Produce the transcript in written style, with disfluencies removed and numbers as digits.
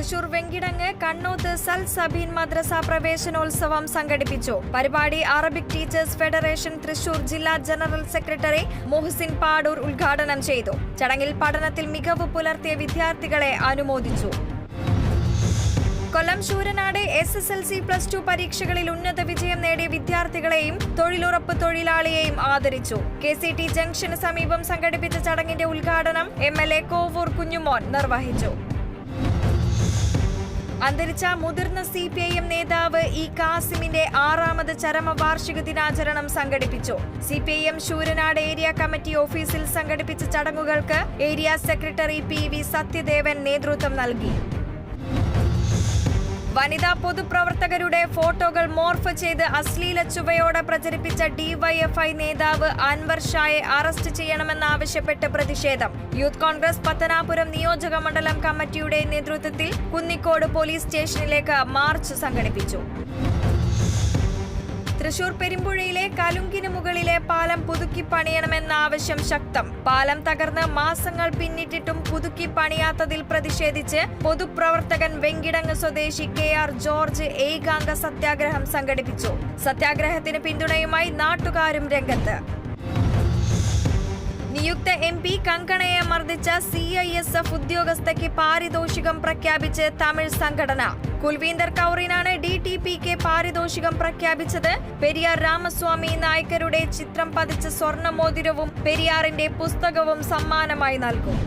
തൃശൂർ വെങ്കിടങ്ങ് കണ്ണോത്ത് സൽ സബീൻ മദ്രസ പ്രവേശനോത്സവം സംഘടിപ്പിച്ചു. പരിപാടി അറബിക് ടീച്ചേഴ്സ് ഫെഡറേഷൻ തൃശൂർ ജില്ലാ ജനറൽ സെക്രട്ടറി മുഹ്സിൻ പാടൂർ ഉദ്ഘാടനം ചെയ്തു. ചടങ്ങിൽ പഠനത്തിൽ മികവ് പുലർത്തിയ വിദ്യാർത്ഥികളെ അനുമോദിച്ചു. കൊല്ലം ശൂരനാട് SSLC+2 പരീക്ഷകളിൽ ഉന്നത വിജയം നേടിയ വിദ്യാർത്ഥികളെയും തൊഴിലുറപ്പ് തൊഴിലാളിയെയും ആദരിച്ചു. KCT ജംഗ്ഷന് സമീപം സംഘടിപ്പിച്ച ചടങ്ങിന്റെ ഉദ്ഘാടനം MLA കോവൂർ കുഞ്ഞുമോൻ നിർവഹിച്ചു. അന്തരിച്ച മുതിർന്ന CPIM നേതാവ് E. കാസിമിന്റെ 6ാമത് ചരമവാർഷിക ദിനാചരണം സംഘടിപ്പിച്ചു. CPIM ശൂരനാട് ഏരിയ കമ്മിറ്റി ഓഫീസിൽ സംഘടിപ്പിച്ച ചടങ്ങുകൾക്ക് ഏരിയ സെക്രട്ടറി PV സത്യദേവൻ നേതൃത്വം നൽകി. വനിതാ പൊതുപ്രവർത്തകരുടെ ഫോട്ടോകൾ മോർഫ് ചെയ്ത് അശ്ലീല ചുവയോടെ പ്രചരിപ്പിച്ച DYFI നേതാവ് അൻവർ ഷായെ അറസ്റ്റ് ചെയ്യണമെന്നാവശ്യപ്പെട്ട് പ്രതിഷേധം. യൂത്ത് കോൺഗ്രസ് പത്തനാപുരം നിയോജക മണ്ഡലം കമ്മിറ്റിയുടെ നേതൃത്വത്തിൽ കുന്നിക്കോട് പോലീസ് സ്റ്റേഷനിലേക്ക് മാർച്ച് സംഘടിപ്പിച്ചു. തൃശൂർ പെരുമ്പുഴയിലെ കലുങ്കിന് മുകളിലെ പാലം പുതുക്കി പണിയണമെന്ന ആവശ്യം ശക്തം. പാലം തകർന്ന് മാസങ്ങൾ പിന്നിട്ടിട്ടും പുതുക്കി പണിയാത്തതിൽ പ്രതിഷേധിച്ച് പൊതുപ്രവർത്തകൻ വെങ്കിടങ്ങ് സ്വദേശി KR ജോർജ് ഏകാംഗ സത്യാഗ്രഹം സംഘടിപ്പിച്ചു. സത്യാഗ്രഹത്തിന് പിന്തുണയുമായി നാട്ടുകാരും രംഗത്ത്. നിയുക്ത MP കങ്കണയെ മർദ്ദിച്ച CISF ഉദ്യോഗസ്ഥയ്ക്ക് പാരിതോഷികം പ്രഖ്യാപിച്ച് തമിഴ് സംഘടന. കുൽവീന്ദർ കൗറിനാണ് DTPക്ക് പാരിതോഷികം പ്രഖ്യാപിച്ചത്. പെരിയാർ രാമസ്വാമി നായ്ക്കരുടെ ചിത്രം പതിച്ച സ്വർണ്ണമോതിരവും പെരിയാറിന്റെ പുസ്തകവും സമ്മാനമായി നൽകും.